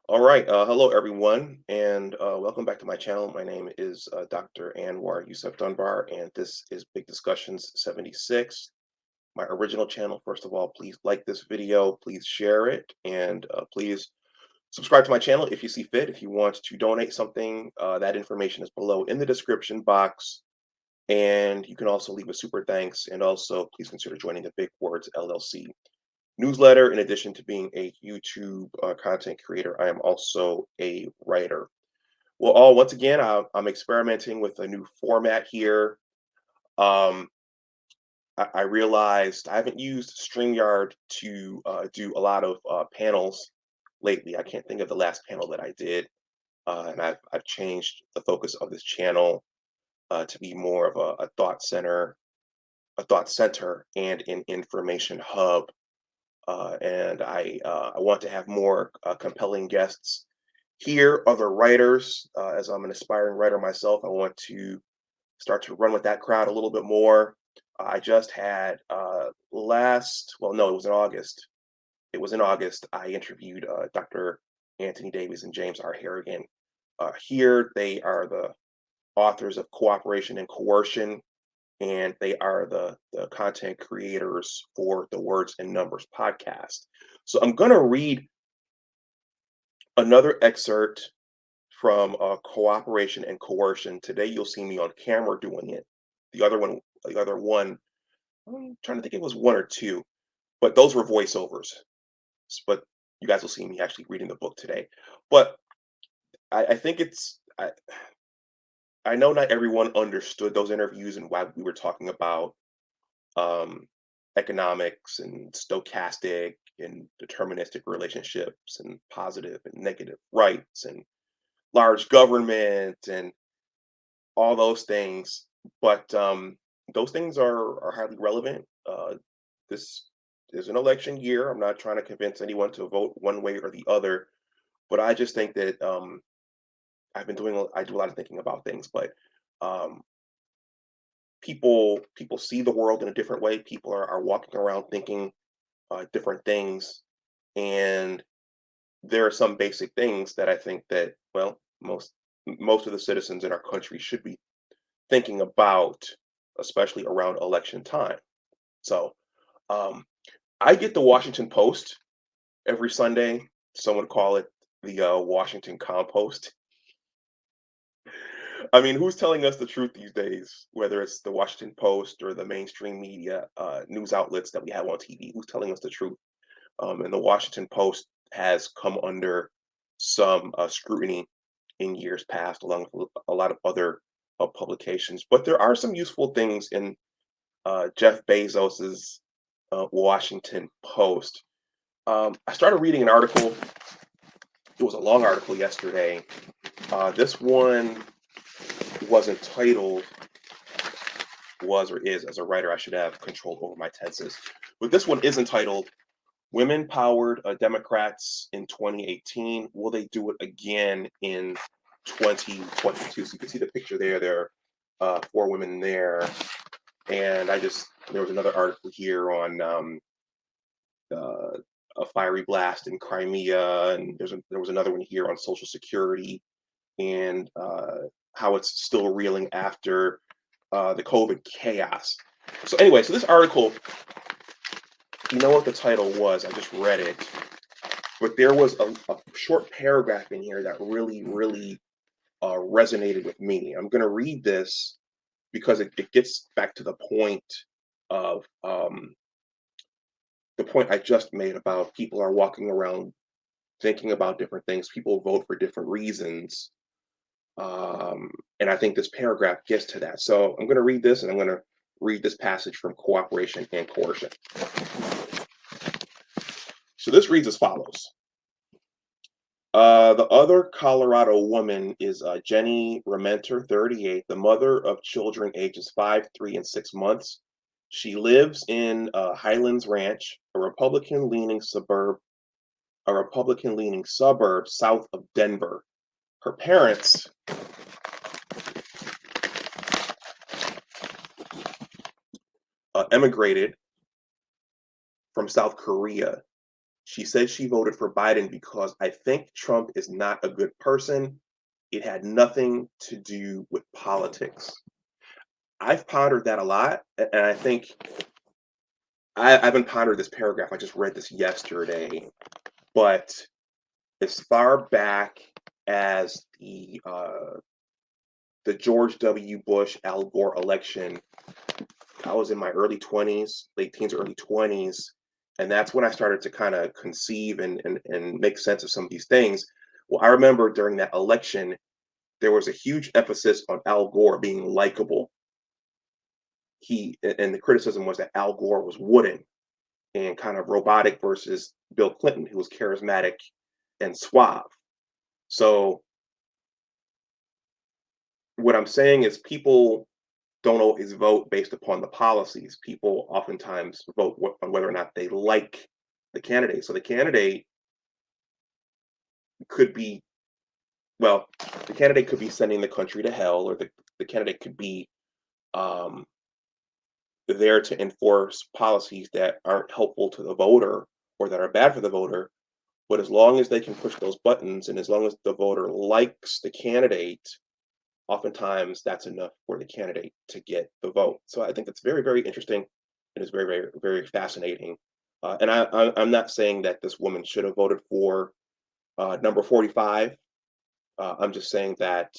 All right. Hello, everyone, and welcome back to my channel. My name is Dr. Anwar Yusuf Dunbar, and this is Big Discussions 76, my original channel. First of all, please like this video, please share it, and please subscribe to my channel if you see fit. If you want to donate something, that information is below in the description box, and you can also leave a super thanks, and also please consider joining the Big Words LLC Newsletter. In addition to being a YouTube content creator, I am also a writer. Well, once again, I'm experimenting with a new format here. Um, I realized I haven't used StreamYard to do a lot of panels lately. I can't think of the last panel that I did, and I've changed the focus of this channel to be more of a thought center, and an information hub. And I want to have more compelling guests here, other writers. As I'm an aspiring writer myself, I want to start to run with that crowd a little bit more. I just had well, no, it was in August. It was in August. I interviewed Dr. Anthony Davies and James R. Harrigan. Here, they are the authors of Cooperation and Coercion, and they are the content creators for the Words and Numbers podcast. So I'm going to read another excerpt from Cooperation and Coercion. Today you'll see me on camera doing it. The other one, I'm trying to think, it was one or two, but those were voiceovers. But you guys will see me actually reading the book today. But I think I know not everyone understood those interviews and why we were talking about um, economics and stochastic and deterministic relationships and positive and negative rights and large government and all those things. But those things are highly relevant. This is an election year. I'm not trying to convince anyone to vote one way or the other, but I just think that I do a lot of thinking about things, but um, people see the world in a different way. People are walking around thinking different things, and there are some basic things that I think that, well, most of the citizens in our country should be thinking about, especially around election time. So um, I get the Washington Post every Sunday. Some would call it the Washington Compost. I mean, who's telling us the truth these days? Whether it's the Washington Post or the mainstream media news outlets that we have on TV, who's telling us the truth? And the Washington Post has come under some scrutiny in years past, along with a lot of other publications. But there are some useful things in Jeff Bezos's Washington Post. I started reading an article. It was a long article yesterday. This one was entitled, was or is, as a writer, I should have control over my tenses. But this one is entitled Women Powered Democrats in 2018. Will they do it again in 2022? So you can see the picture there. There are four women there. And there was another article here on uh, a fiery blast in Crimea. And there was another one here on Social Security and how it's still reeling after the COVID chaos. So anyway, so this article, you know what the title was? I just read it, but there was a short paragraph in here that really resonated with me. I'm going to read this because it gets back to of the point I just made about people are walking around thinking about different things. People vote for different reasons. And I think this paragraph gets to that. So I'm going to read this, and I'm going to read this passage from Cooperation and Coercion. So this reads as follows. The other Colorado woman is Jenny Rementer, 38, the mother of children ages 5, 3, and 6 months. She lives in Highlands Ranch, a Republican-leaning suburb south of Denver. Her parents emigrated from South Korea She said she voted for Biden because I think Trump is not a good person. It had nothing to do with politics. I've pondered that a lot, and I think I haven't pondered this paragraph. I just read this yesterday, but as far back as the George W. Bush Al Gore election, I was in my early 20s, late teens, early 20s, and that's when I started to kind of conceive and make sense of some of these things. Well, I remember during that election, there was a huge emphasis on Al Gore being likable. And the criticism was that Al Gore was wooden and kind of robotic versus Bill Clinton, who was charismatic and suave. So what I'm saying is people don't always vote based upon the policies. People oftentimes vote on whether or not they like the candidate. So the candidate could be, well, the candidate could be sending the country to hell, or the candidate could be um, there to enforce policies that aren't helpful to the voter or that are bad for the voter. But as long as they can push those buttons and as long as the voter likes the candidate, oftentimes that's enough for the candidate to get the vote. So I think it's very, very interesting. It is very, very, very fascinating. I'm not saying that this woman should have voted for number 45. I'm just saying I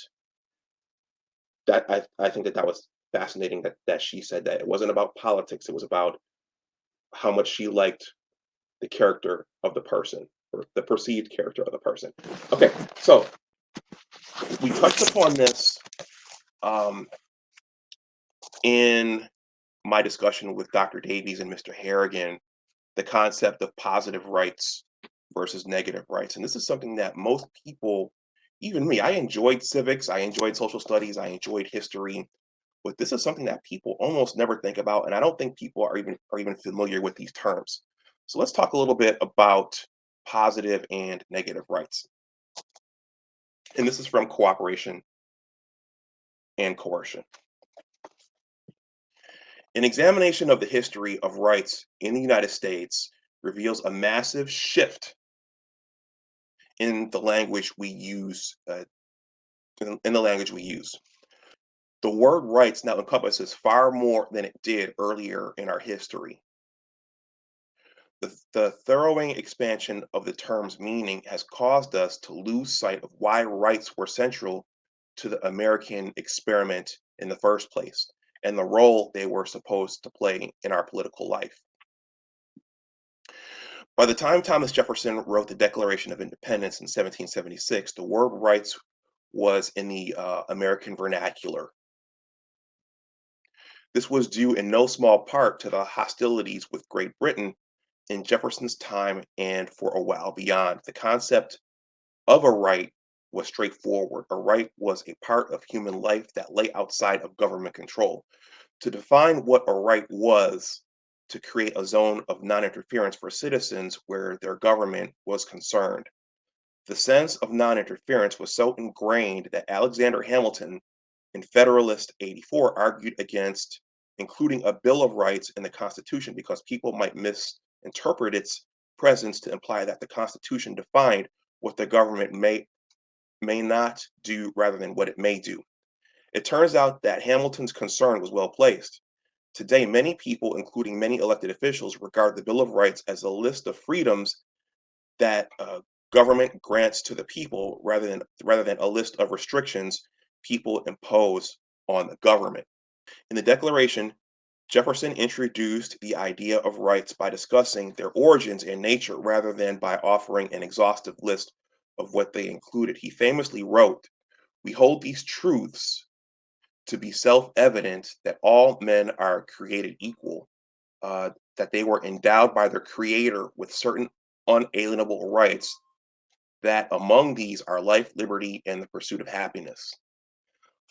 think that was fascinating that she said that it wasn't about politics. It was about how much she liked the character of the person or the perceived character of the person. Okay, so we touched upon this um, in my discussion with Dr. Davies and Mr. Harrigan, the concept of positive rights versus negative rights. And this is something that most people, even me, I enjoyed civics, I enjoyed social studies, I enjoyed history, but this is something that people almost never think about, and I don't think people are even familiar with these terms. So let's talk a little bit about positive and negative rights. And this is from Cooperation and Coercion. An examination of the history of rights in the United States reveals a massive shift in the language we use. In the language we use, the word rights now encompasses far more than it did earlier in our history. The throwing expansion of the term's meaning has caused us to lose sight of why rights were central to the American experiment in the first place and the role they were supposed to play in our political life. By the time Thomas Jefferson wrote the Declaration of Independence in 1776, the word rights was in the American vernacular. This was due in no small part to the hostilities with Great Britain in Jefferson's time and for a while beyond. The concept of a right was straightforward. A right was a part of human life that lay outside of government control. To define what a right was, to create a zone of non interference for citizens where their government was concerned. The sense of non interference was so ingrained that Alexander Hamilton in Federalist 84 argued against including a Bill of Rights in the Constitution because people might misinterpret its presence to imply that the Constitution defined what the government may not do rather than what it may do. It turns out that Hamilton's concern was well placed. Today, many people, including many elected officials, regard the Bill of Rights as a list of freedoms that government grants to the people rather than a list of restrictions people impose on the government. In the Declaration, Jefferson introduced the idea of rights by discussing their origins and nature rather than by offering an exhaustive list of what they included. He famously wrote, "We hold these truths to be self evident that all men are created equal, that they were endowed by their Creator with certain unalienable rights, that among these are life, liberty, and the pursuit of happiness."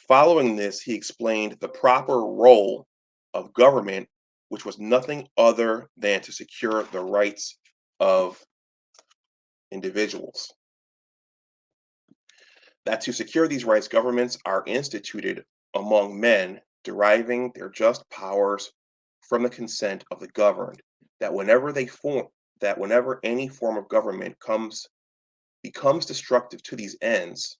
Following this, he explained the proper role of government, which was nothing other than to secure the rights of individuals. That to secure these rights, governments are instituted among men, deriving their just powers from the consent of the governed. That that whenever any form of government becomes destructive to these ends,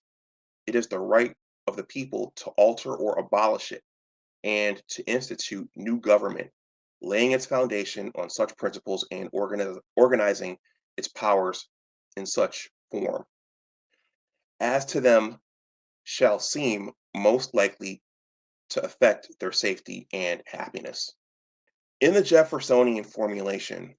it is the right of the people to alter or abolish it and to institute new government, laying its foundation on such principles and organizing its powers in such form as to them shall seem most likely to affect their safety and happiness. In the Jeffersonian formulation,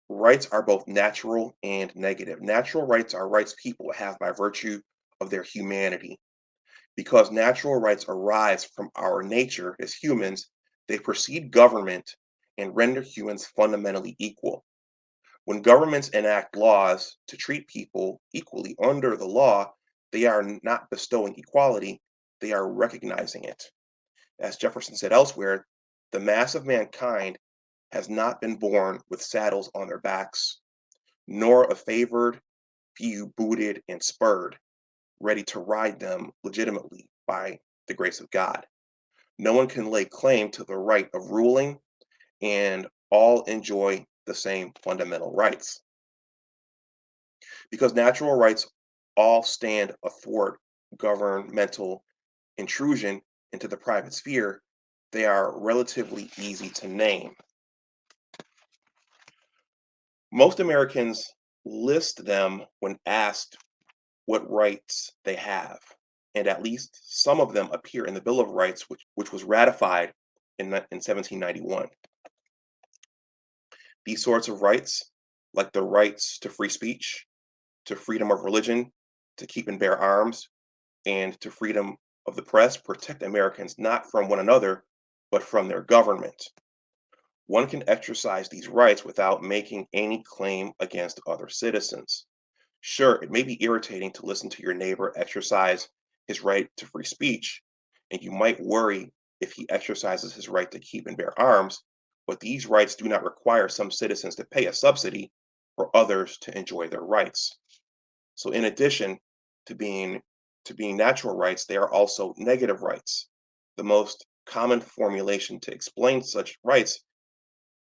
rights are both natural and negative. Natural rights are rights people have by virtue of their humanity. Because natural rights arise from our nature as humans, they precede government and render humans fundamentally equal. When governments enact laws to treat people equally under the law, they are not bestowing equality, they are recognizing it. As Jefferson said elsewhere, the mass of mankind has not been born with saddles on their backs, nor a favored few booted and spurred, ready to ride them legitimately by the grace of God. No one can lay claim to the right of ruling, and all enjoy the same fundamental rights. Because natural rights all stand athwart governmental intrusion into the private sphere, they are relatively easy to name. Most Americans list them when asked what rights they have, and at least some of them appear in the Bill of Rights, which was ratified in 1791. These sorts of rights, like the rights to free speech, to freedom of religion, to keep and bear arms, and to freedom of the press, protect Americans not from one another, but from their government. One can exercise these rights without making any claim against other citizens. Sure, it may be irritating to listen to your neighbor exercise his right to free speech, and you might worry if he exercises his right to keep and bear arms, but these rights do not require some citizens to pay a subsidy for others to enjoy their rights. So in addition to being natural rights, they are also negative rights. The most common formulation to explain such rights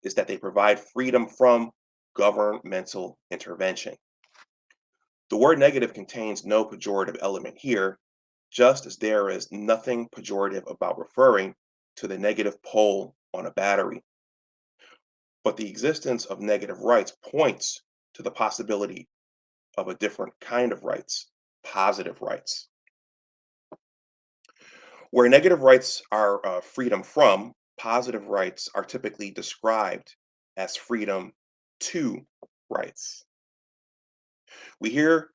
is that they provide freedom from governmental intervention. The word negative contains no pejorative element here, just as there is nothing pejorative about referring to the negative pole on a battery. But the existence of negative rights points to the possibility of a different kind of rights, positive rights. Where negative rights are freedom from, positive rights are typically described as freedom to rights. We hear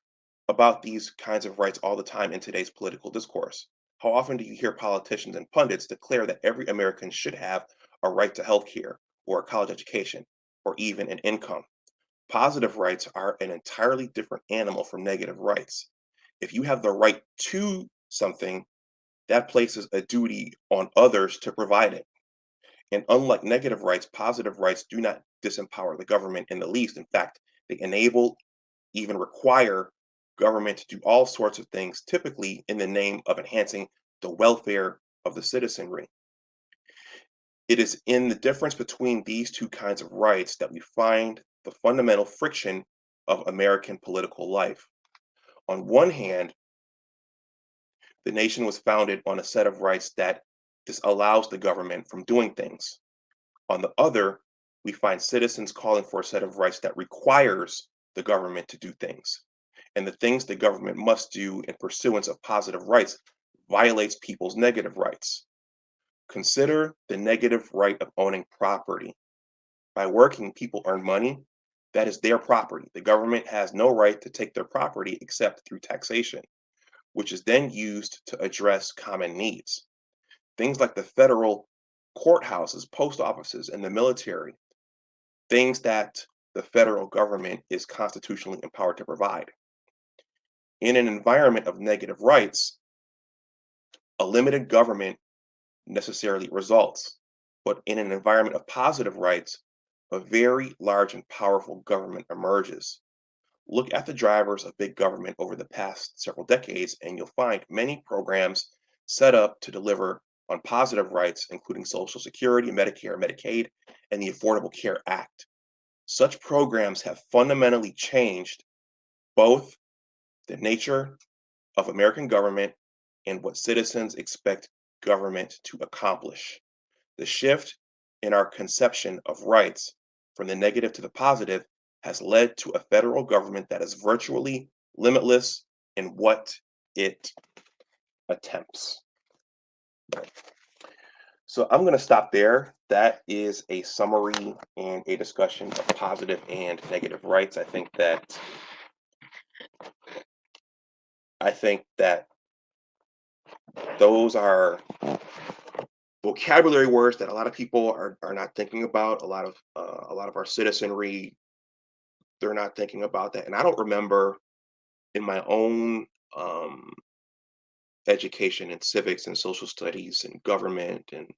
about these kinds of rights all the time in today's political discourse. How often do you hear politicians and pundits declare that every American should have a right to health care or a college education or even an income? Positive rights are an entirely different animal from negative rights. If you have the right to something, that places a duty on others to provide it. And unlike negative rights, positive rights do not disempower the government in the least. In fact, they enable, even require government to do all sorts of things, typically in the name of enhancing the welfare of the citizenry. It is in the difference between these two kinds of rights that we find the fundamental friction of American political life. On one hand, the nation was founded on a set of rights that disallows the government from doing things. On the other, we find citizens calling for a set of rights that requires the government to do things. And the things the government must do in pursuance of positive rights violates people's negative rights. Consider the negative right of owning property. By working, people earn money. That is their property. The government has no right to take their property except through taxation, which is then used to address common needs. Things like the federal courthouses, post offices, and the military, things that the federal government is constitutionally empowered to provide. In an environment of negative rights, a limited government necessarily results. But in an environment of positive rights, a very large and powerful government emerges. Look at the drivers of big government over the past several decades, and you'll find many programs set up to deliver on positive rights, including Social Security, Medicare, Medicaid, and the Affordable Care Act. Such programs have fundamentally changed both the nature of American government and what citizens expect government to accomplish. The shift in our conception of rights from the negative to the positive has led to a federal government that is virtually limitless in what it attempts. So I'm going to stop there. That is a summary and a discussion of positive and negative rights. I think that those are vocabulary words that a lot of people are not thinking about. A lot of our citizenry, they're not thinking about that. And I don't remember in my own education in civics and social studies and government and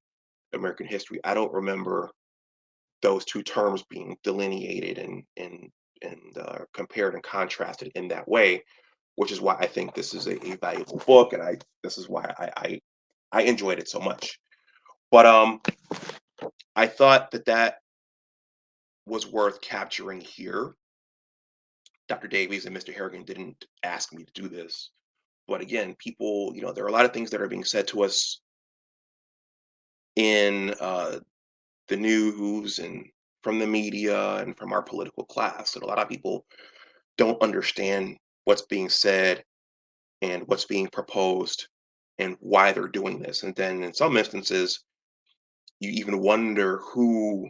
American history, I don't remember those two terms being delineated and compared and contrasted in that way, which is why I think this is a valuable book, and this is why I enjoyed it so much. But I thought that was worth capturing here. Dr. Davies and Mr. Harrigan didn't ask me to do this, but again, people, there are a lot of things that are being said to us in the news and from the media and from our political class, and a lot of people don't understand what's being said and what's being proposed and why they're doing this. And then in some instances, you even wonder who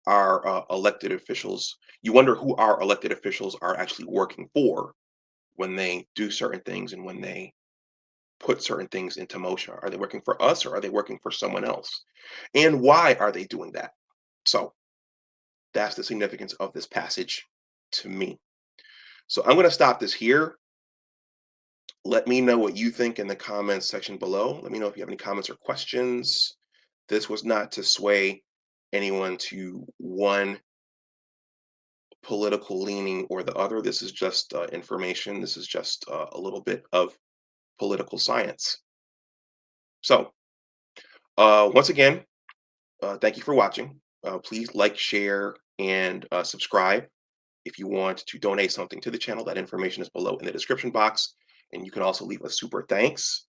our elected officials, you wonder who our elected officials are actually working for when they do certain things and when they put certain things into motion. Are they working for us or are they working for someone else? And why are they doing that? So that's the significance of this passage to me. So I'm going to stop this here. Let me know what you think in the comments section below. Let me know if you have any comments or questions. This was not to sway anyone to one political leaning or the other. This is just information. This is just a little bit of political science. So, once again, thank you for watching. Please like, share, and subscribe. If you want to donate something to the channel, that information is below in the description box. And you can also leave a super thanks.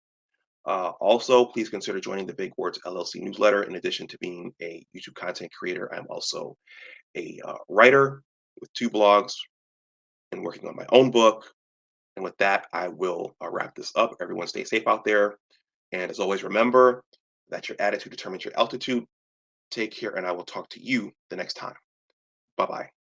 Also, please consider joining the Big Words LLC newsletter. In addition to being a YouTube content creator, I'm also a writer with 2 blogs and working on my own book. And with that, I will wrap this up. Everyone stay safe out there. And as always, remember that your attitude determines your altitude. Take care, and I will talk to you the next time. Bye bye.